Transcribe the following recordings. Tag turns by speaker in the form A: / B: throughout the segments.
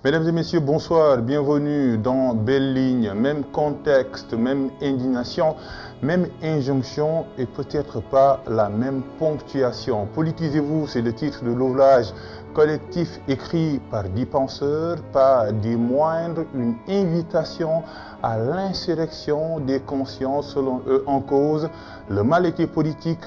A: Mesdames et messieurs, bonsoir, bienvenue dans Belle Ligne. Même contexte, même indignation, même injonction et peut-être pas la même ponctuation. Politisez-vous, c'est le titre de l'ouvrage collectif écrit par 10 penseurs, pas des moindres, une invitation à l'insurrection des consciences selon eux en cause. Le mal était politique,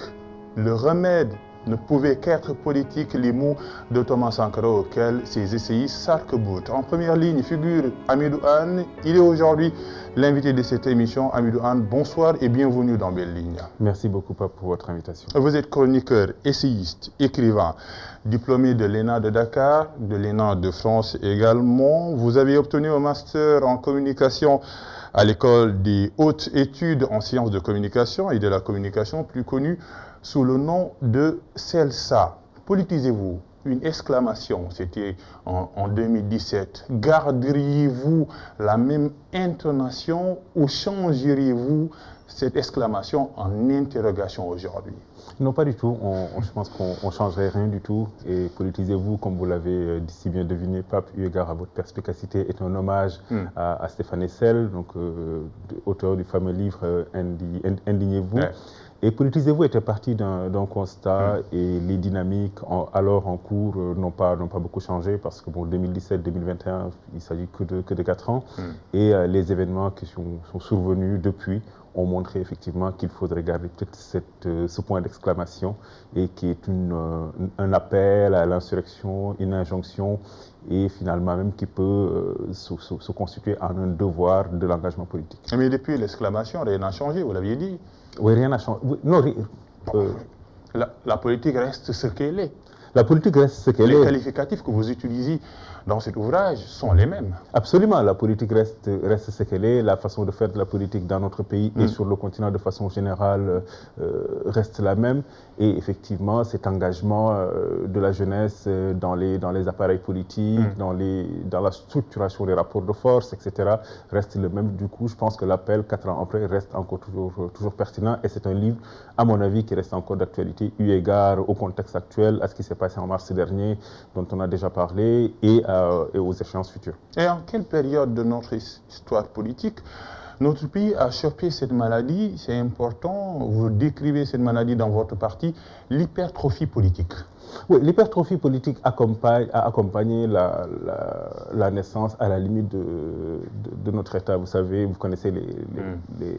A: le remède ne pouvait qu'être politique, les mots de Thomas Sankara auxquels ses essayistes s'arc-boutent. En première ligne figure Hamidou Anne. Il est aujourd'hui l'invité de cette émission. Hamidou Anne, bonsoir et bienvenue dans Belle Ligne.
B: Merci beaucoup pour votre invitation.
A: Vous êtes chroniqueur, essayiste, écrivain, diplômé de l'ENA de Dakar, de l'ENA de France également. Vous avez obtenu un master en communication à l'école des hautes études en sciences de communication et de la communication, plus connue sous le nom de CELSA. Politisez-vous, une exclamation, c'était en 2017. Garderiez-vous la même intonation ou changeriez-vous cette exclamation en interrogation aujourd'hui?
B: Non, pas du tout. Je pense qu'on ne changerait rien du tout. Et politisez-vous, comme vous l'avez si bien deviné, Pape, eu égard à votre perspicacité, est un hommage à Stéphane Hessel, donc, auteur du fameux livre Indignez-vous. Ouais. Et Politisez-vous était parti d'un constat et les dynamiques alors en cours n'ont pas beaucoup changé parce que bon, 2017-2021, il s'agit que de 4 ans et les événements qui sont survenus depuis ont montré effectivement qu'il faudrait garder peut-être ce point d'exclamation et qui est un appel à l'insurrection, une injonction et finalement même qui peut se constituer en un devoir de l'engagement politique.
A: Mais depuis l'exclamation, rien n'a changé, vous l'aviez dit.
B: Oui, rien n'a changé. Non,
A: la politique reste ce qu'elle est.
B: La politique reste ce qu'elle est.
A: Les qualificatifs que vous utilisez dans cet ouvrage sont les mêmes.
B: Absolument, la politique reste ce qu'elle est. La façon de faire de la politique dans notre pays et sur le continent de façon générale reste la même. Et effectivement, cet engagement de la jeunesse dans les appareils politiques, dans la structuration des rapports de force, etc., reste le même. Du coup, je pense que l'appel, 4 ans après, reste encore toujours pertinent. Et c'est un livre, à mon avis, qui reste encore d'actualité, eu égard au contexte actuel, à ce qui s'est passé en mars dernier, dont on a déjà parlé, et aux échéances futures.
A: Et en quelle période de notre histoire politique notre pays a chopé cette maladie? C'est important, vous décrivez cette maladie dans votre parti, l'hypertrophie politique.
B: Oui, l'hypertrophie politique a accompagné la naissance à la limite de notre État. Vous savez, vous connaissez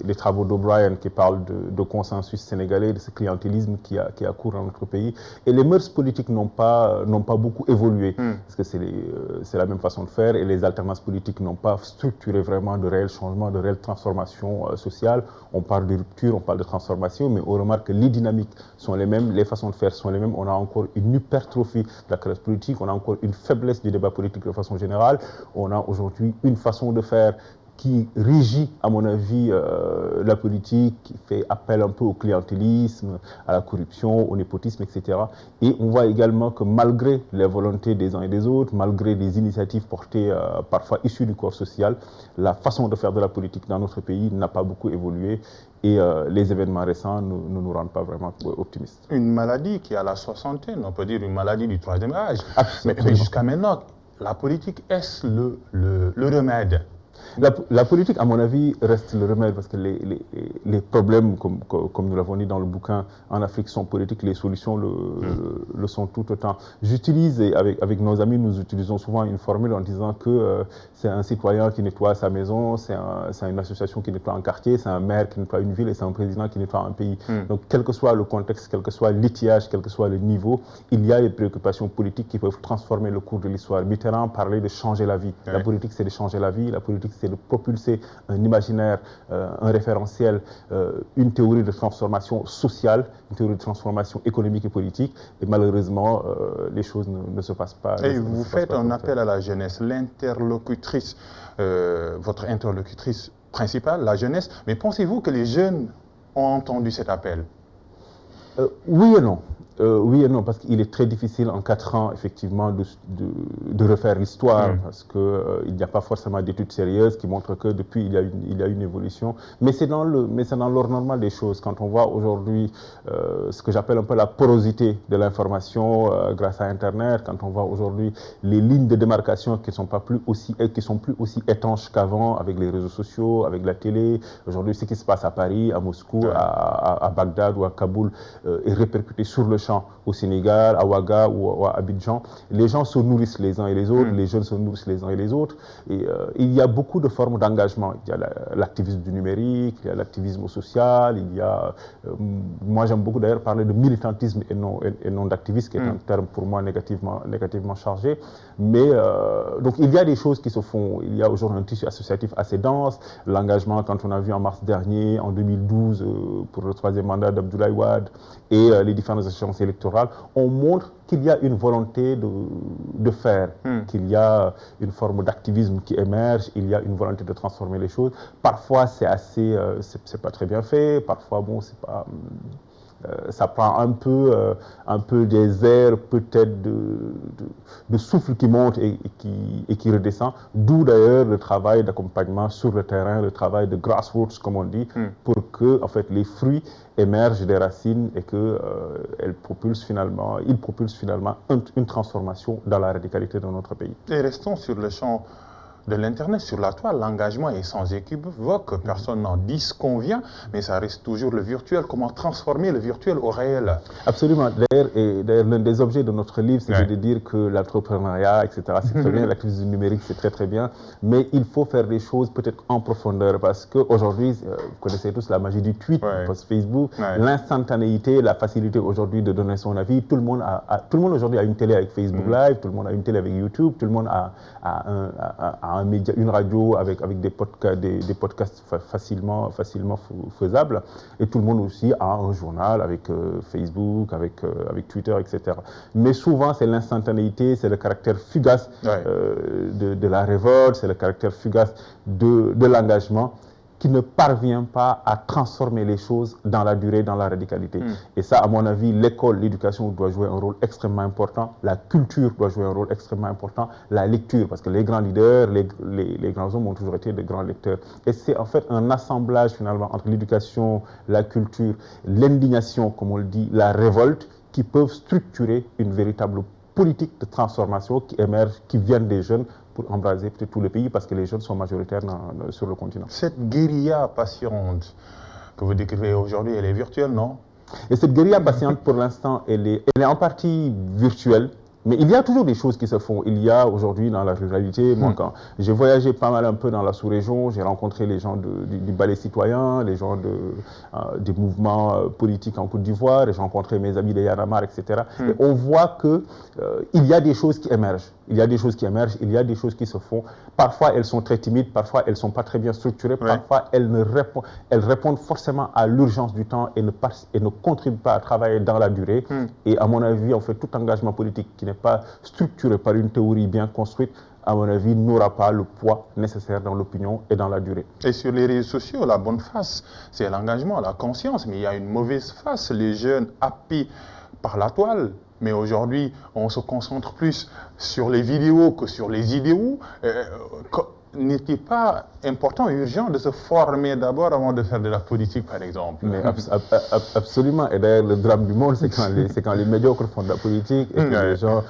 B: les travaux d'O'Brien qui parlent de consensus sénégalais, de ce clientélisme qui a cours dans notre pays. Et les mœurs politiques n'ont pas beaucoup évolué, parce que c'est la même façon de faire, et les alternances politiques n'ont pas structuré vraiment de réels changements, de réelles transformations sociales. On parle de rupture, on parle de transformation, mais on remarque que les dynamiques sont les mêmes, les façons de faire sont les mêmes. On a encore une hypertrophie de la classe politique, on a encore une faiblesse du débat politique de façon générale, on a aujourd'hui une façon de faire qui régit, à mon avis, la politique, qui fait appel un peu au clientélisme, à la corruption, au népotisme, etc. Et on voit également que malgré les volontés des uns et des autres, malgré des initiatives portées parfois issues du corps social, la façon de faire de la politique dans notre pays n'a pas beaucoup évolué. Et les événements récents ne nous rendent pas vraiment optimistes.
A: Une maladie qui a la soixantaine, on peut dire une maladie du troisième âge. Mais jusqu'à maintenant, la politique, est-ce le remède?
B: La politique, à mon avis, reste le remède parce que les problèmes, comme nous l'avons dit dans le bouquin, en Afrique sont politiques, les solutions le sont tout autant. J'utilise, et avec nos amis, nous utilisons souvent une formule en disant que c'est un citoyen qui nettoie sa maison, c'est une association qui nettoie un quartier, c'est un maire qui nettoie une ville et c'est un président qui nettoie un pays. Donc, quel que soit le contexte, quel que soit l'étiage, quel que soit le niveau, il y a des préoccupations politiques qui peuvent transformer le cours de l'histoire. Mitterrand parlait de changer la vie. La politique, c'est de changer la vie. La politique, c'est de propulser un imaginaire, un référentiel, une théorie de transformation sociale, une théorie de transformation économique et politique. Et malheureusement, les choses ne se passent pas.
A: Et vous faites un appel à la jeunesse, l'interlocutrice, votre interlocutrice principale, la jeunesse. Mais pensez-vous que les jeunes ont entendu cet appel?
B: Oui et non. Oui et non, parce qu'il est très difficile en 4 ans, effectivement, de refaire l'histoire, parce qu'il n'y a pas forcément d'études sérieuses qui montrent que depuis, il y a une évolution. Mais c'est dans l'ordre normal des choses. Quand on voit aujourd'hui ce que j'appelle un peu la porosité de l'information grâce à Internet, quand on voit aujourd'hui les lignes de démarcation qui sont plus aussi étanches qu'avant avec les réseaux sociaux, avec la télé. Aujourd'hui, ce qui se passe à Paris, à Moscou, à Bagdad ou à Kaboul est répercuté sur le champ au Sénégal, à Ouaga ou à Abidjan. Les gens se nourrissent les uns et les autres, les jeunes se nourrissent les uns et les autres. Et il y a beaucoup de formes d'engagement. Il y a l'activisme du numérique, il y a l'activisme social, il y a... moi, j'aime beaucoup d'ailleurs parler de militantisme et non d'activisme, qui est un terme pour moi négativement chargé. Mais donc, il y a des choses qui se font. Il y a aujourd'hui un tissu associatif assez dense. L'engagement, quand on a vu en mars dernier, en 2012, pour le 3e mandat d'Abdoulaye Wade et les différentes échéances électorales, on montre qu'il y a une volonté de faire, qu'il y a une forme d'activisme qui émerge, il y a une volonté de transformer les choses. Parfois, c'est pas très bien fait, parfois, bon, c'est pas... ça prend un peu des airs peut-être de souffle qui monte et qui redescend, d'où d'ailleurs le travail d'accompagnement sur le terrain, le travail de grassroots comme on dit, pour que en fait les fruits émergent des racines et que ils propulsent finalement une transformation dans la radicalité de notre pays.
A: Et restons sur le champ de l'Internet, sur la toile, l'engagement est sans équivoque, personne n'en disconvient, mais ça reste toujours le virtuel. Comment transformer le virtuel au réel?
B: Absolument. D'ailleurs, l'un des objets de notre livre, c'est de dire que l'entrepreneuriat, etc., c'est très bien, l'activisme numérique, c'est très très bien, mais il faut faire des choses peut-être en profondeur, parce qu'aujourd'hui, vous connaissez tous la magie du tweet, post Facebook, l'instantanéité, la facilité aujourd'hui de donner son avis. Tout le monde aujourd'hui a une télé avec Facebook Live, tout le monde a une télé avec YouTube, tout le monde a un média, une radio avec des podcasts facilement faisables, et tout le monde aussi a un journal avec Facebook, avec Twitter, etc. Mais souvent, c'est l'instantanéité, c'est le caractère fugace de la révolte, c'est le caractère fugace de l'engagement qui ne parvient pas à transformer les choses dans la durée, dans la radicalité. Et ça, à mon avis, l'école, l'éducation doit jouer un rôle extrêmement important, la culture doit jouer un rôle extrêmement important, la lecture, parce que les grands leaders, les grands hommes ont toujours été de grands lecteurs. Et c'est en fait un assemblage finalement entre l'éducation, la culture, l'indignation, comme on le dit, la révolte, qui peuvent structurer une véritable politique de transformation qui émerge, qui vient des jeunes, pour embraser peut-être tout le pays, parce que les jeunes sont majoritaires sur le continent.
A: Cette guérilla patiente que vous décrivez aujourd'hui, elle est virtuelle, non?
B: Et cette guérilla patiente, pour l'instant, elle est en partie virtuelle, mais il y a toujours des choses qui se font. Il y a aujourd'hui dans la ruralité, moi quand j'ai voyagé pas mal un peu dans la sous-région, j'ai rencontré les gens du ballet citoyen, les gens des mouvements politiques en Côte d'Ivoire, et j'ai rencontré mes amis de Yanamar, etc. Et on voit qu'il y a des choses qui émergent. Il y a des choses qui émergent, il y a des choses qui se font. Parfois, elles sont très timides, parfois, elles ne sont pas très bien structurées, parfois, elles répondent forcément à l'urgence du temps et ne contribuent pas à travailler dans la durée. Et à mon avis, en fait, tout engagement politique qui n'est pas structuré par une théorie bien construite, à mon avis, n'aura pas le poids nécessaire dans l'opinion et dans la durée.
A: Et sur les réseaux sociaux, la bonne face, c'est l'engagement, la conscience, mais il y a une mauvaise face. Les jeunes happés par la toile. Mais aujourd'hui, on se concentre plus sur les vidéos que sur les idéaux. N'était pas important et urgent de se former d'abord avant de faire de la politique, par exemple?
B: Mais absolument. Et d'ailleurs, le drame du monde, c'est quand les médiocres font de la politique et que les gens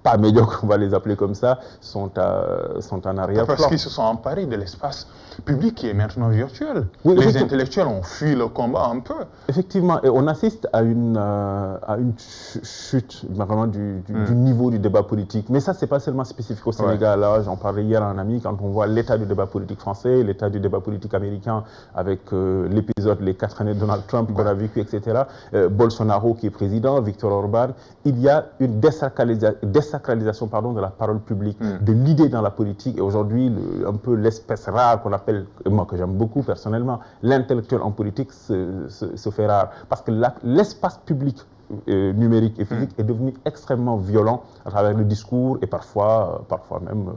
B: pas médiocres, on va les appeler comme ça, sont en arrière-plan.
A: Parce qu'ils se sont emparés de l'espace public qui est maintenant virtuel. Oui, les intellectuels ont fui le combat un peu.
B: Effectivement, et on assiste à une chute vraiment du niveau du débat politique. Mais ça, c'est pas seulement spécifique au Sénégal. Là, j'en parlais hier à un ami, quand on voit l'état du débat politique français, l'état du débat politique américain, avec l'épisode Les 4 années de Donald Trump qu'on a vécu, etc. Bolsonaro qui est président, Viktor Orban, il y a une désacralisation de la parole publique, de l'idée dans la politique. Et aujourd'hui, un peu l'espèce rare qu'on appelle, moi que j'aime beaucoup personnellement, l'intellectuel en politique se fait rare. Parce que l'espace public numérique et physique est devenu extrêmement violent à travers le discours et parfois même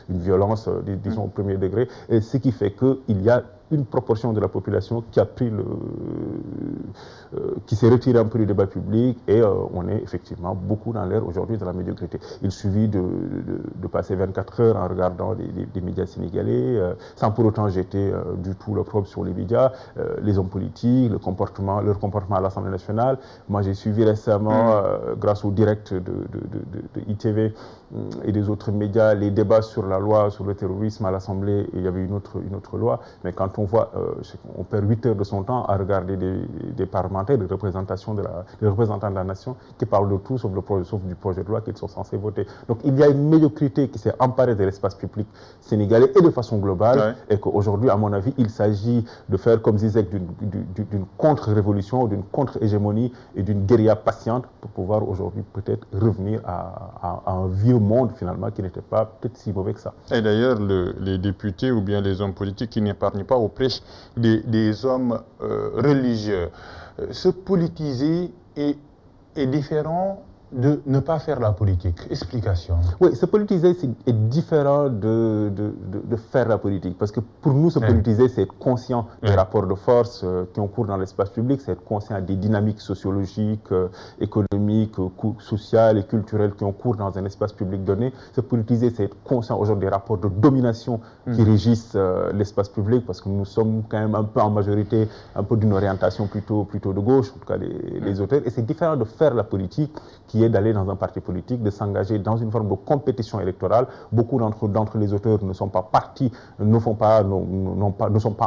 B: une violence, disons, au premier degré. Et ce qui fait qu'il y a une proportion de la population qui a qui s'est retirée un peu du débat public et on est effectivement beaucoup dans l'ère aujourd'hui de la médiocrité. Il suffit de passer 24 heures en regardant des médias sénégalais, sans pour autant jeter du tout l'opprobre sur les médias, les hommes politiques, leur comportement à l'Assemblée nationale. Moi, j'ai suivi récemment, grâce au direct de ITV et des autres médias, les débats sur la loi sur le terrorisme à l'Assemblée, et il y avait une autre loi. Mais quand on voit, on perd 8 heures de son temps à regarder des parlementaires, des représentants de la nation qui parlent de tout sauf du projet de loi qu'ils sont censés voter. Donc il y a une médiocrité qui s'est emparée de l'espace public sénégalais et de façon globale, et qu'aujourd'hui, à mon avis, il s'agit de faire, comme Zizek, d'une contre-révolution, d'une contre-hégémonie et d'une guérilla patiente pour pouvoir aujourd'hui peut-être revenir à un vieux monde finalement qui n'était pas peut-être si mauvais que ça.
A: Et d'ailleurs, les députés ou bien les hommes politiques qui n'épargnent pas au prêche des hommes religieux. Se politiser est différent de ne pas faire la politique. Explication.
B: Oui, se politiser est différent de faire la politique. Parce que pour nous, se politiser, c'est être conscient des rapports de force qui ont cours dans l'espace public, c'est être conscient des dynamiques sociologiques, économiques, sociales et culturelles qui ont cours dans un espace public donné. Se politiser, c'est être conscient aujourd'hui des rapports de domination qui régissent l'espace public, parce que nous sommes quand même un peu en majorité, un peu d'une orientation plutôt de gauche, en tout cas les auteurs. Et c'est différent de faire la politique, qui est d'aller dans un parti politique, de s'engager dans une forme de compétition électorale. Beaucoup d'entre les auteurs ne sont pas partis, ne sont pas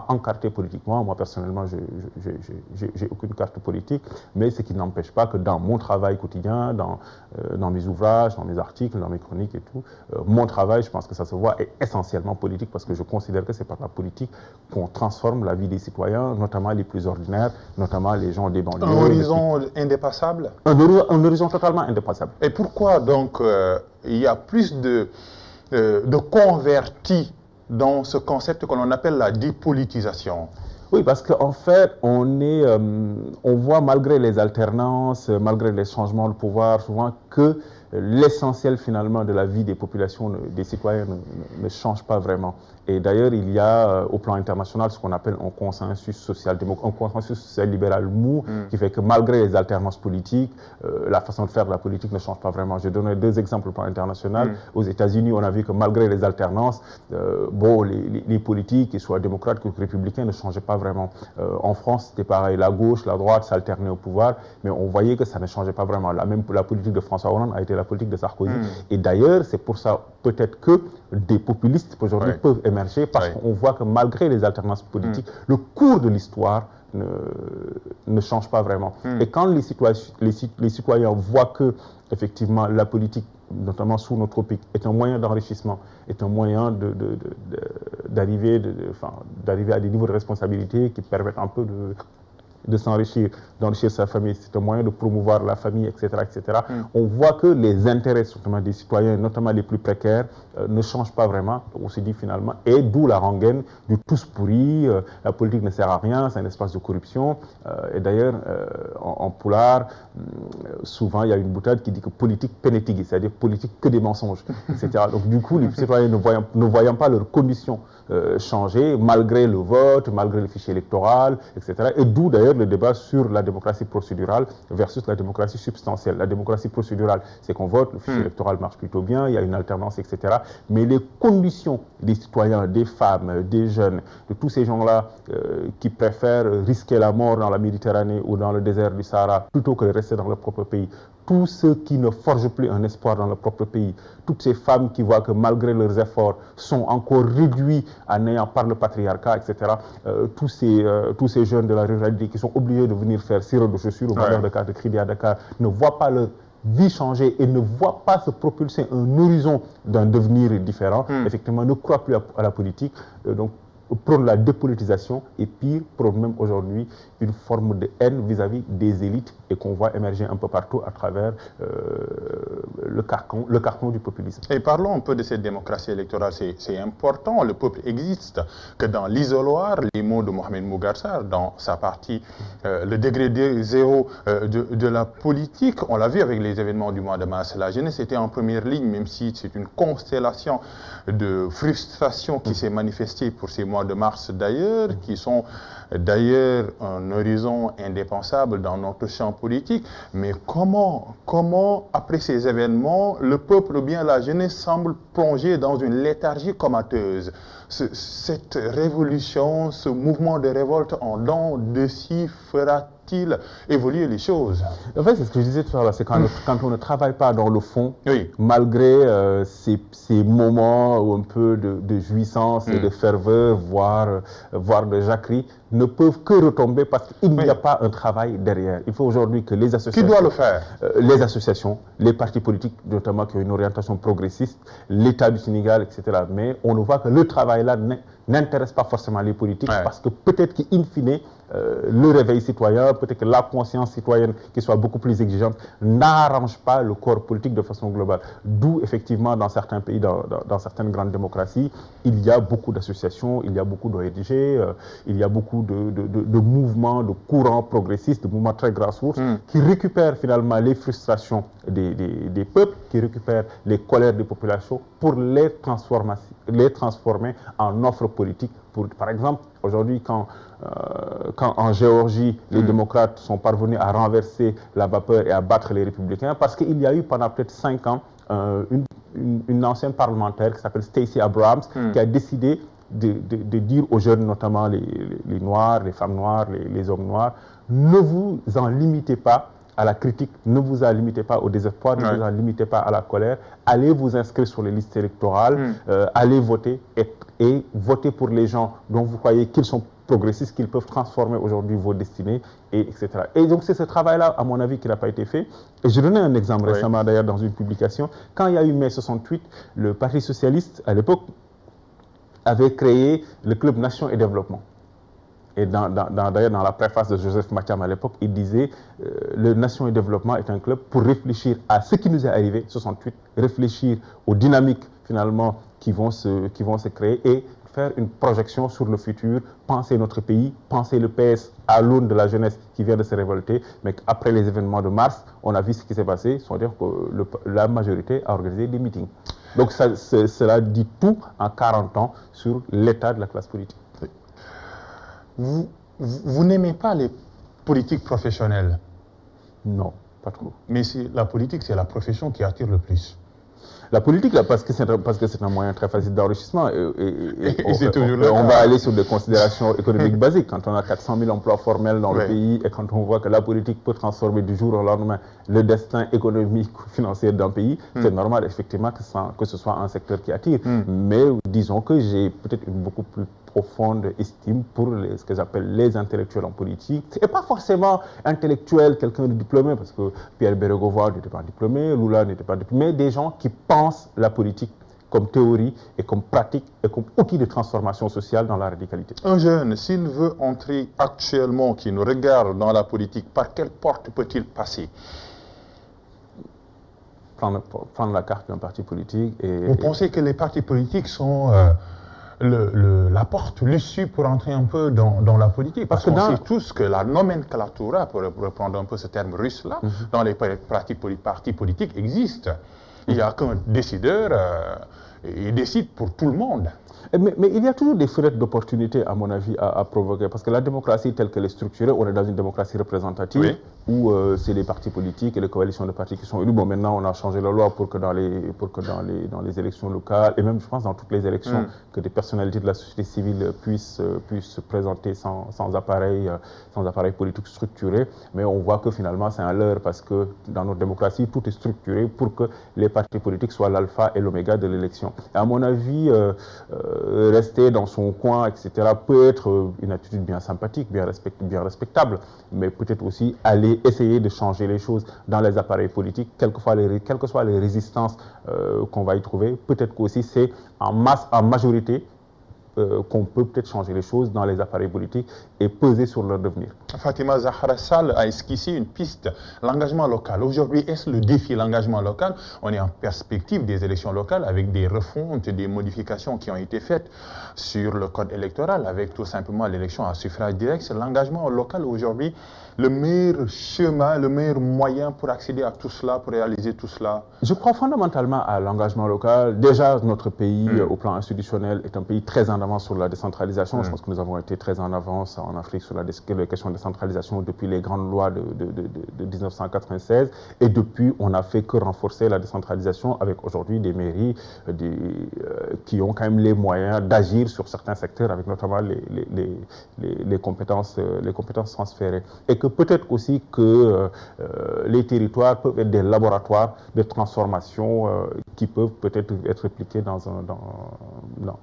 B: encartés politiquement. Moi, personnellement, j'ai aucune carte politique, mais ce qui n'empêche pas que dans mon travail quotidien, dans mes ouvrages, dans mes articles, dans mes chroniques et tout, mon travail, je pense que ça se voit, est essentiellement politique, parce que je considère que c'est par la politique qu'on transforme la vie des citoyens, notamment les plus ordinaires, notamment les gens des banlieues.
A: Un horizon indépassable?
B: Un horizon totalement indépassable.
A: Et pourquoi donc il y a plus de convertis dans ce concept que l'on appelle la dépolitisation?
B: Oui, parce qu'en fait, on voit malgré les alternances, malgré les changements de pouvoir, souvent que l'essentiel finalement de la vie des populations, des citoyens ne change pas vraiment. Et d'ailleurs, il y a au plan international ce qu'on appelle un consensus social libéral mou, qui fait que malgré les alternances politiques, la façon de faire de la politique ne change pas vraiment. Je donnerai 2 exemples au plan international. Aux États-Unis, on a vu que malgré les alternances, les politiques, qu'ils soient démocrates ou républicains, ne changeaient pas vraiment. En France, c'était pareil, la gauche, la droite s'alternaient au pouvoir, mais on voyait que ça ne changeait pas vraiment. La politique de François Hollande a été la politique de Sarkozy. Et d'ailleurs, c'est pour ça peut-être que des populistes aujourd'hui peuvent émerger, parce qu'on voit que malgré les alternances politiques, le cours de l'histoire ne change pas vraiment. Et quand les citoyens voient que effectivement la politique, notamment sous nos tropiques, est un moyen d'enrichissement, est un moyen d'arriver à des niveaux de responsabilité qui permettent un peu de s'enrichir, d'enrichir sa famille, c'est un moyen de promouvoir la famille, etc. etc. On voit que les intérêts notamment des citoyens, notamment les plus précaires, ne changent pas vraiment, on se dit finalement, et d'où la rengaine du tous pourri, la politique ne sert à rien, c'est un espace de corruption. Et d'ailleurs, en Pulaar, souvent il y a une boutade qui dit que politique pénétigui, c'est-à-dire politique que des mensonges, etc. Donc du coup, les citoyens ne voyant pas leurs conditions changer, malgré le vote, malgré le fichier électoral, etc. Et d'où d'ailleurs le débat sur la démocratie procédurale versus la démocratie substantielle. La démocratie procédurale, c'est qu'on vote, le fichier électoral marche plutôt bien, il y a une alternance, etc. Mais les conditions des citoyens, des femmes, des jeunes, de tous ces gens-là qui préfèrent risquer la mort dans la Méditerranée ou dans le désert du Sahara plutôt que de rester dans leur propre pays, tous ceux qui ne forgent plus un espoir dans leur propre pays, toutes ces femmes qui voient que malgré leurs efforts sont encore réduits à néant par le patriarcat, etc. Tous ces jeunes de la ruralité qui sont obligés de venir faire cirure de chaussures au vendeur de cartes de crédit à Dakar ne voient pas leur vie changer et ne voient pas se propulser un horizon d'un devenir différent, effectivement ne croient plus à la politique, donc prône la dépolitisation et pire, prône même aujourd'hui une forme de haine vis-à-vis des élites et qu'on voit émerger un peu partout à travers le carcan du populisme.
A: Et parlons un peu de cette démocratie électorale, c'est important, le peuple existe, que dans l'isoloir, les mots de Mohamed Mbougar Sarr, dans sa partie le degré zéro de la politique, on l'a vu avec les événements du mois de mars, la jeunesse était en première ligne, même si c'est une constellation de frustration qui s'est manifestée pour ces mois mois de mars d'ailleurs, qui sont d'ailleurs un horizon indépensable dans notre champ politique. Mais comment, après ces événements, le peuple ou bien la jeunesse semble plonger dans une léthargie comateuse? Cette révolution, ce mouvement de révolte en dents de scie fera-t-il évoluer les choses?
B: En fait, c'est ce que je disais tout à l'heure, c'est quand on ne travaille pas dans le fond,
A: oui.
B: Malgré ces moments un peu de jouissance et de ferveur, voire de jacquerie, ne peuvent que retomber parce qu'il n'y a pas un travail derrière. Il faut aujourd'hui que les associations...
A: Qui doit le faire?
B: Les associations, les partis politiques, notamment qui ont une orientation progressiste, l'État du Sénégal, etc. Mais on voit que le travail là n'intéresse pas forcément les politiques parce que peut-être qu'in fine, le réveil citoyen, peut-être que la conscience citoyenne qui soit beaucoup plus exigeante n'arrange pas le corps politique de façon globale. D'où effectivement dans certains pays, dans certaines grandes démocraties, il y a beaucoup d'associations, il y a beaucoup d'ONG, il y a beaucoup de mouvements, de courants progressistes, de mouvements très grassroots qui récupèrent finalement les frustrations des peuples, qui récupèrent les colères des populations pour les transformer en offres politiques. Par exemple, aujourd'hui, quand en Géorgie, les démocrates sont parvenus à renverser la vapeur et à battre les républicains, parce qu'il y a eu pendant peut-être 5 ans une ancienne parlementaire qui s'appelle Stacey Abrams, qui a décidé de dire aux jeunes, notamment les Noirs, les femmes noires, les hommes noirs, ne vous en limitez pas à la critique, ne vous en limitez pas au désespoir, ne vous en limitez pas à la colère, allez vous inscrire sur les listes électorales, allez voter et voter pour les gens dont vous croyez qu'ils sont progressistes, qu'ils peuvent transformer aujourd'hui vos destinées, etc. Et donc c'est ce travail-là, à mon avis, qui n'a pas été fait. Et je donnais un exemple récemment, d'ailleurs, dans une publication. Quand il y a eu mai 68, le Parti socialiste, à l'époque, avait créé le Club Nation et Développement. Et d'ailleurs, dans la préface de Joseph Mathiam à l'époque, il disait le Nation et Développement est un club pour réfléchir à ce qui nous est arrivé, 68, réfléchir aux dynamiques finalement qui vont se créer et faire une projection sur le futur, penser notre pays, penser le PS à l'aune de la jeunesse qui vient de se révolter. Mais après les événements de mars, on a vu ce qui s'est passé, c'est-à-dire que la majorité a organisé des meetings. Donc cela dit tout en 40 ans sur l'état de la classe politique.
A: Vous n'aimez pas les politiques professionnelles?
B: Non, pas trop.
A: Mais la politique, c'est la profession qui attire le plus.
B: La politique, là, parce que c'est un moyen très facile d'enrichissement. Et
A: on
B: va aller sur des considérations économiques basiques. Quand on a 400 000 emplois formels dans le pays et quand on voit que la politique peut transformer du jour au lendemain le destin économique ou financier d'un pays, c'est normal effectivement que ce soit un secteur qui attire. Mais disons que j'ai peut-être une beaucoup plus profonde estime pour ce que j'appelle les intellectuels en politique. Et pas forcément intellectuel, quelqu'un de diplômé, parce que Pierre Bérégovoy n'était pas diplômé, Lula n'était pas diplômé, mais des gens qui pensent la politique comme théorie et comme pratique et comme outil de transformation sociale dans la radicalité.
A: Un jeune, s'il veut entrer actuellement, qui nous regarde dans la politique, par quelle porte peut-il passer?
B: Prendre la carte d'un parti politique.
A: Vous pensez que les partis politiques sont la porte, l'issue pour entrer un peu dans la politique? Parce qu'on sait tous que la nomenclatura, pour reprendre un peu ce terme russe-là, dans les partis politiques existe. Il n'y a qu'un décideur, il décide pour tout le monde.
B: Mais il y a toujours des fenêtres d'opportunité, à mon avis, à provoquer. Parce que la démocratie telle qu'elle est structurée, on est dans une démocratie représentative, où c'est les partis politiques et les coalitions de partis qui sont élus. Bon, maintenant, on a changé la loi pour que dans les élections locales, et même, je pense, dans toutes les élections, que des personnalités de la société civile puissent se présenter sans appareil politique structuré. Mais on voit que finalement, c'est un leurre, parce que dans notre démocratie, tout est structuré pour que les partis politiques soient l'alpha et l'oméga de l'élection. Et à mon avis, rester dans son coin, etc., peut être une attitude bien sympathique, bien respectable, mais peut-être aussi aller essayer de changer les choses dans les appareils politiques, quelles que soient les résistances qu'on va y trouver. Peut-être qu'aussi c'est en masse, en majorité, qu'on peut peut-être changer les choses dans les appareils politiques et peser sur leur devenir.
A: Fatima Zahra Sall a esquissé une piste, l'engagement local. Aujourd'hui, est-ce le défi, l'engagement local? On est en perspective des élections locales avec des refontes, des modifications qui ont été faites sur le code électoral, avec tout simplement l'élection à suffrage direct. C'est l'engagement local aujourd'hui le meilleur chemin, le meilleur moyen pour accéder à tout cela, pour réaliser tout cela?
B: Je crois fondamentalement à l'engagement local. Déjà, notre pays, au plan institutionnel, est un pays très en avance sur la décentralisation. Je pense que nous avons été très en avance en Afrique sur la question de décentralisation depuis les grandes lois de 1996. Et depuis, on n'a fait que renforcer la décentralisation avec aujourd'hui des mairies qui ont quand même les moyens d'agir sur certains secteurs, avec notamment les compétences transférées. Et que peut-être aussi que les territoires peuvent être des laboratoires de transformation qui peuvent peut-être être répliqués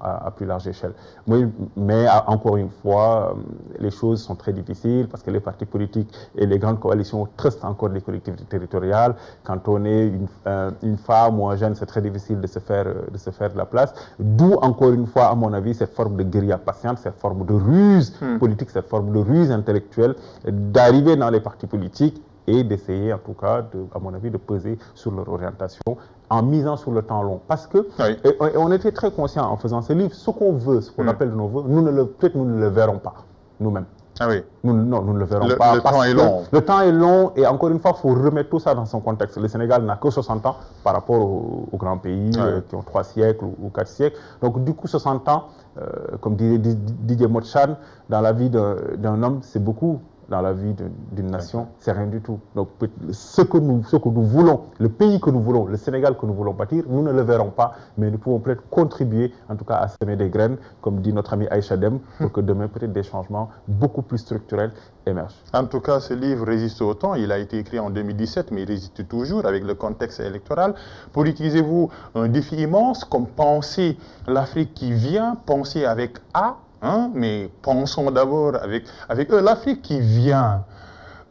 B: à plus large échelle. Oui, mais encore une fois, les choses sont très difficiles parce que les partis politiques et les grandes coalitions trustent encore les collectivités territoriales. Quand on est une femme ou un jeune, c'est très difficile de se faire de la place. D'où, encore une fois, à mon avis, cette forme de guérilla patiente, cette forme de ruse politique, cette forme de ruse intellectuelle, d'arriver dans les partis politiques et d'essayer, en tout cas, à mon avis, de peser sur leur orientation en misant sur le temps long. Parce que, et on était très conscients en faisant ce livre, ce qu'on veut, ce qu'on appelle de nos voeux, peut-être nous ne le verrons pas, nous-mêmes.
A: Ah oui.
B: Nous ne le verrons pas.
A: Le temps est long.
B: Le temps est long et encore une fois, il faut remettre tout ça dans son contexte. Le Sénégal n'a que 60 ans par rapport aux grands pays qui ont 3 siècles ou 4 siècles. Donc du coup, 60 ans, comme disait Didier Motchan, dans la vie d'un homme, c'est beaucoup. Dans la vie d'une nation, c'est rien du tout. Donc, ce que nous voulons, le pays que nous voulons, le Sénégal que nous voulons bâtir, nous ne le verrons pas, mais nous pouvons peut-être contribuer, en tout cas, à semer des graines, comme dit notre ami Aïcha Dem, pour que demain, peut-être des changements beaucoup plus structurels émergent.
A: En tout cas, ce livre résiste au temps. Il a été écrit en 2017, mais il résiste toujours avec le contexte électoral. Politisez-vous un défi immense, comme penser l'Afrique qui vient, penser avec A, mais pensons d'abord avec eux. L'Afrique qui vient,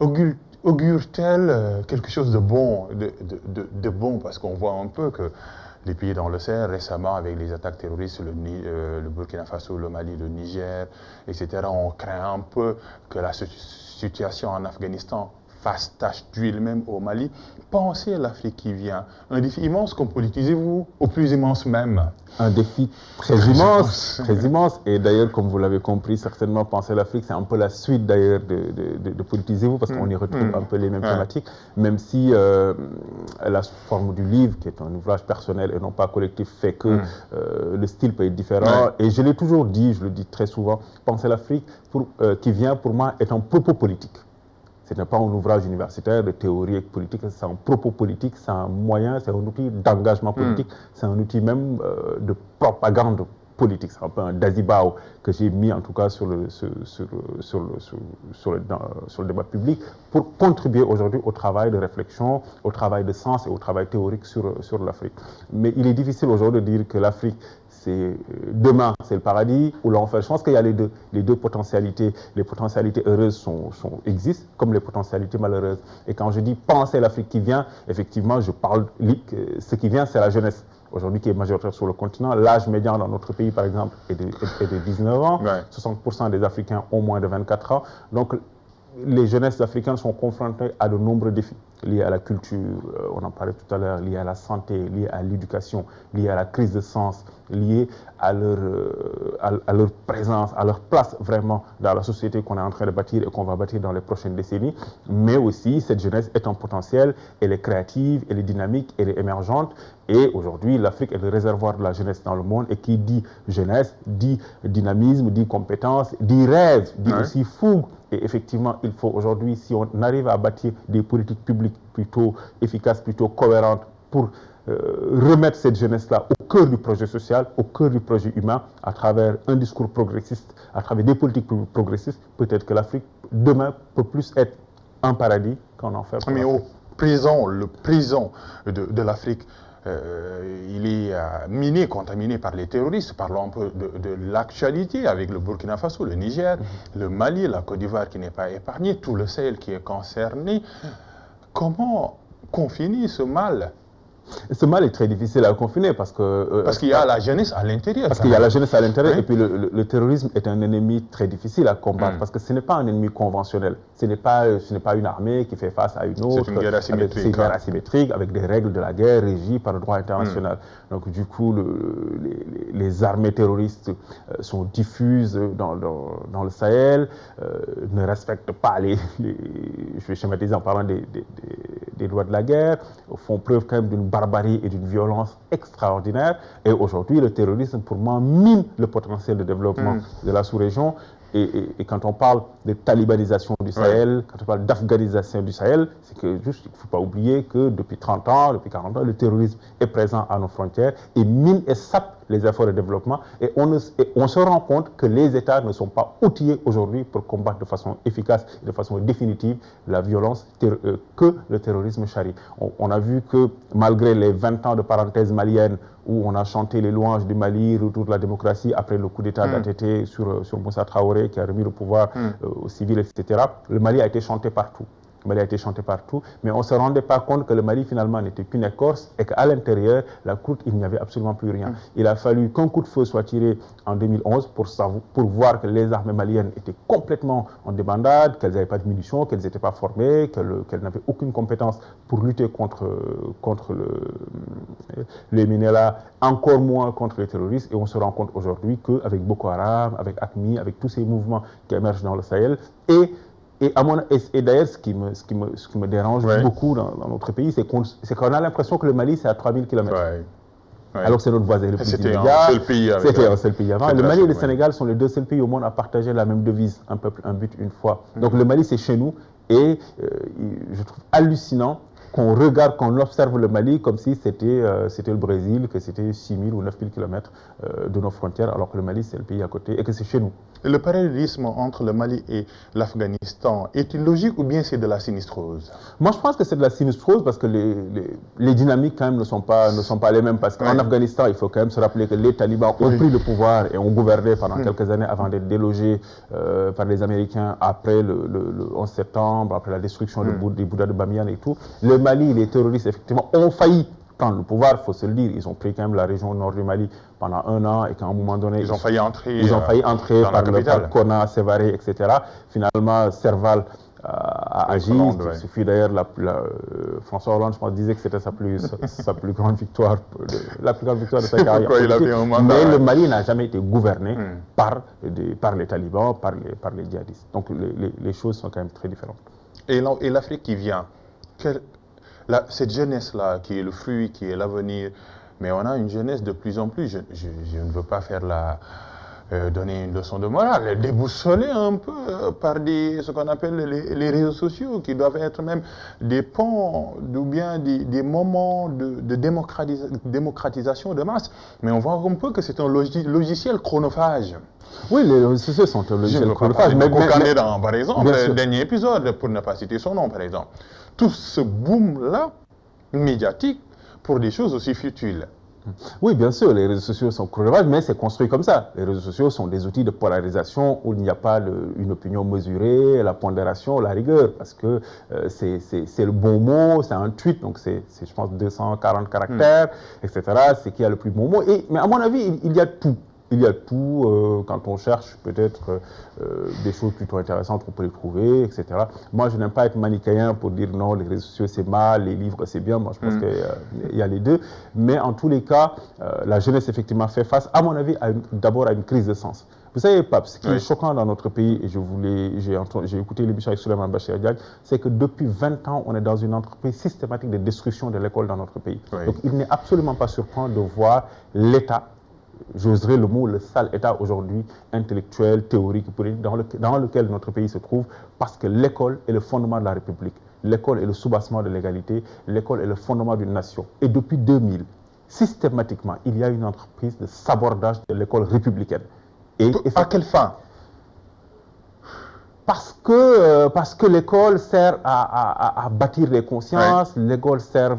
A: augure-t-elle quelque chose de bon, de bon, parce qu'on voit un peu que les pays dans le Sahel, récemment, avec les attaques terroristes sur le Burkina Faso, le Mali, le Niger, etc., on craint un peu que la situation en Afghanistan fasse tache d'huile même au Mali. Pensez à l'Afrique qui vient. Un défi immense, comme politisez-vous, au plus immense même.
B: Un défi très immense. Et d'ailleurs, comme vous l'avez compris, certainement, penser à l'Afrique, c'est un peu la suite d'ailleurs de politisez-vous, parce qu'on y retrouve un peu les mêmes thématiques, même si la forme du livre, qui est un ouvrage personnel et non pas collectif, fait que le style peut être différent. Et je l'ai toujours dit, je le dis très souvent, penser à l'Afrique qui vient pour moi est un propos politique. Ce n'est pas un ouvrage universitaire de théorie politique, c'est un propos politique, c'est un moyen, c'est un outil d'engagement politique, c'est un outil même de propagande politique. C'est un peu un dazibao que j'ai mis en tout cas sur le débat public pour contribuer aujourd'hui au travail de réflexion, au travail de sens et au travail théorique sur l'Afrique. Mais il est difficile aujourd'hui de dire que l'Afrique, demain, c'est le paradis ou l'enfer. Je pense qu'il y a les deux potentialités. Les potentialités heureuses existent, comme les potentialités malheureuses. Et quand je dis penser l'Afrique qui vient, effectivement, je parle, ce qui vient, c'est la jeunesse. Aujourd'hui, qui est majoritaire sur le continent. L'âge médian dans notre pays, par exemple, est de 19 ans. 60% des Africains ont moins de 24 ans. Donc, les jeunesses africaines sont confrontées à de nombreux défis liés à la culture, on en parlait tout à l'heure, liés à la santé, liés à l'éducation, liés à la crise de sens, liés à leur présence, à leur place vraiment dans la société qu'on est en train de bâtir et qu'on va bâtir dans les prochaines décennies. Mais aussi, cette jeunesse est un potentiel, elle est créative, elle est dynamique, elle est émergente. Et aujourd'hui, l'Afrique est le réservoir de la jeunesse dans le monde. Et qui dit jeunesse, dit dynamisme, dit compétence, dit rêve, dit aussi fougue. Et effectivement, il faut aujourd'hui, si on arrive à bâtir des politiques publiques plutôt efficaces, plutôt cohérentes pour remettre cette jeunesse-là au cœur du projet social, au cœur du projet humain, à travers un discours progressiste, à travers des politiques progressistes, peut-être que l'Afrique, demain, peut plus être un paradis qu'un enfer.
A: Mais le prison de l'Afrique, il est miné, contaminé par les terroristes. Parlons un peu de l'actualité avec le Burkina Faso, le Niger, le Mali, la Côte d'Ivoire qui n'est pas épargnée, tout le Sahel qui est concerné. Comment confiner ce mal?
B: Ce mal est très difficile à confiner parce que...
A: parce qu'il y a la jeunesse à l'intérieur.
B: Parce qu'il y a la jeunesse à l'intérieur et puis le terrorisme est un ennemi très difficile à combattre parce que ce n'est pas un ennemi conventionnel. Ce n'est pas une armée qui fait face à une autre.
A: C'est une guerre asymétrique.
B: C'est une guerre asymétrique avec des règles de la guerre régies par le droit international. Donc du coup, les armées terroristes sont diffuses dans le Sahel, ne respectent pas je vais schématiser en parlant des lois de la guerre, font preuve quand même d'une barbarie et d'une violence extraordinaire. Et aujourd'hui, le terrorisme, pour moi, mine le potentiel de développement de la sous-région. Et quand on parle de talibanisation du Sahel, quand on parle d'afghanisation du Sahel, c'est que juste, il ne faut pas oublier que depuis 30 ans, depuis 40 ans, le terrorisme est présent à nos frontières et mine et sape les efforts de développement. Et on se rend compte que les États ne sont pas outillés aujourd'hui pour combattre de façon efficace et de façon définitive la violence que le terrorisme charrie. On a vu que malgré les 20 ans de parenthèse malienne, où on a chanté les louanges du Mali, retour de la démocratie, après le coup d'État d'ATT sur Moussa Traoré, qui a remis le pouvoir aux civils, etc. Le Mali a été chanté partout. Le Mali a été chanté partout, mais on ne se rendait pas compte que le Mali, finalement, n'était qu'une écorce et qu'à l'intérieur, la croûte, il n'y avait absolument plus rien. Il a fallu qu'un coup de feu soit tiré en 2011 pour voir que les armées maliennes étaient complètement en débandade, qu'elles n'avaient pas de munitions, qu'elles n'étaient pas formées, qu'elles n'avaient aucune compétence pour lutter contre les Minela, encore moins contre les terroristes. Et on se rend compte aujourd'hui qu'avec Boko Haram, avec AQMI, avec tous ces mouvements qui émergent dans le Sahel, et d'ailleurs, ce qui me dérange beaucoup dans notre pays, c'est qu'on a l'impression que le Mali, c'est à 3000 km. Alors que c'est notre voisin le plus immédiat. C'était un seul pays avant. Le Mali et le Sénégal sont les deux seuls pays au monde à partager la même devise, un peuple, un but, une foi. Donc le Mali, c'est chez nous. Et je trouve hallucinant qu'on regarde, qu'on observe le Mali comme si c'était le Brésil, que c'était 6000 ou 9000 km de nos frontières, alors que le Mali, c'est le pays à côté et que c'est chez nous.
A: Le parallélisme entre le Mali et l'Afghanistan est-il logique ou bien c'est de la sinistrose?
B: Moi, je pense que c'est de la sinistrose parce que les dynamiques, quand même, ne sont pas les mêmes. Parce qu'en Afghanistan, il faut quand même se rappeler que les talibans ont pris le pouvoir et ont gouverné pendant quelques années avant d'être délogés par les Américains après le 11 septembre, après la destruction des Bouddhas de Bamiyan et tout. Le Mali, les terroristes, effectivement, ont failli prendre le pouvoir, il faut se le dire. Ils ont pris quand même la région nord du Mali pendant un an et qu'à un moment donné...
A: Ils ont failli entrer
B: par Kona, Sévaré, etc. Finalement, Serval a agi. Il suffit d'ailleurs, François Hollande, je pense, disait que c'était sa plus grande victoire, la plus grande victoire de sa carrière politique. Mais le Mali n'a jamais été gouverné par les talibans, par les djihadistes. Donc les choses sont quand même très différentes.
A: Et l'Afrique qui vient, cette jeunesse-là, qui est le fruit, qui est l'avenir, mais on a une jeunesse de plus en plus, je ne veux pas donner une leçon de morale, déboussolée un peu par ce qu'on appelle les réseaux sociaux, qui doivent être même des ponts, ou bien des moments de démocratisation de masse. Mais on voit un peu que c'est un logiciel chronophage.
B: Oui, les réseaux sociaux sont un logiciel chronophage.
A: Mais par exemple, le dernier épisode, pour ne pas citer son nom, par exemple. Tout ce boom-là, médiatique, pour des choses aussi futiles.
B: Oui, bien sûr, les réseaux sociaux sont chronophages, mais c'est construit comme ça. Les réseaux sociaux sont des outils de polarisation où il n'y a pas une opinion mesurée, la pondération, la rigueur, parce que c'est le bon mot, c'est un tweet, donc c'est je pense, 240 caractères, etc. C'est qui a le plus bon mot. Mais à mon avis, il y a tout. Il y a tout, quand on cherche peut-être des choses plutôt intéressantes, on peut les trouver, etc. Moi, je n'aime pas être manichéen pour dire non, les réseaux sociaux c'est mal, les livres c'est bien. Moi, je pense qu'il y a les deux. Mais en tous les cas, la jeunesse effectivement fait face, à mon avis, d'abord à une crise de sens. Vous savez, Pape, ce qui est choquant dans notre pays, et j'ai écouté l'émission avec Souleymane Bachir Diagne, c'est que depuis 20 ans, on est dans une entreprise systématique de destruction de l'école dans notre pays. Donc, il n'est absolument pas surprenant de voir l'État, j'oserais le mot, le sale État aujourd'hui, intellectuel, théorique, politique, dans lequel notre pays se trouve, parce que l'école est le fondement de la République. L'école est le soubassement de l'égalité, l'école est le fondement d'une nation. Et depuis 2000, systématiquement, il y a une entreprise de sabordage de l'école républicaine.
A: À quelle fin?
B: Parce que l'école sert à bâtir des consciences, l'école sert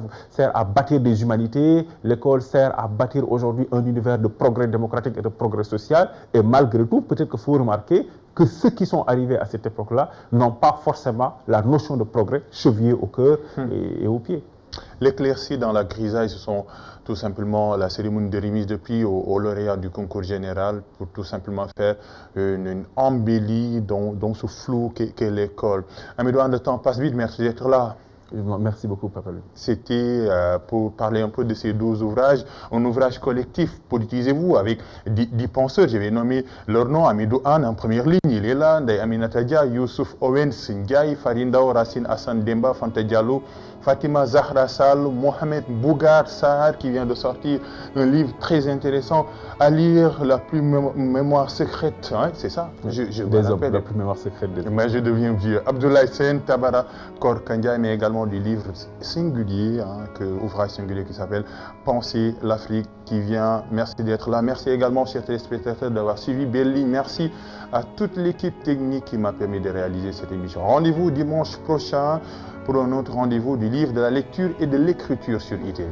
B: à bâtir des humanités, l'école sert à bâtir aujourd'hui un univers de progrès démocratique et de progrès social. Et malgré tout, peut-être qu'il faut remarquer que ceux qui sont arrivés à cette époque-là n'ont pas forcément la notion de progrès chevillée au cœur et aux pieds.
A: L'éclaircie dans la grisaille, ce sont tout simplement la cérémonie de remise de prix aux lauréats du concours général pour tout simplement faire une embellie dans ce flou qu'est l'école. Amédouane, le temps passe vite, merci d'être là.
B: Merci beaucoup, Papa Louis.
A: C'était pour parler un peu de ces 12 ouvrages, un ouvrage collectif, politisez-vous, avec 10 penseurs. Je vais nommer leur nom. Amidou Anne en première ligne, il est là. Ndeye Aminata Dia, Youssouf Owens Ndiaye, Farindao, Racine Hassan Demba, Fanta Diallo, Fatima Zahra Sall, Mohamed Bougar Sahar, qui vient de sortir un livre très intéressant à lire, La plus mémoire secrète. Hein, c'est ça?
B: Des hommes, La plus mémoire secrète des hommes.
A: Mais je deviens vieux. Abdoulaye Sen, Tabara Korkandia, mais également du livre singulier, ouvrage singulier qui s'appelle Penser l'Afrique, qui vient. Merci d'être là. Merci également, chers téléspectateurs, d'avoir suivi Belli. Merci à toute l'équipe technique qui m'a permis de réaliser cette émission. Rendez-vous dimanche prochain pour un autre rendez-vous du livre, de la lecture et de l'écriture sur ITV.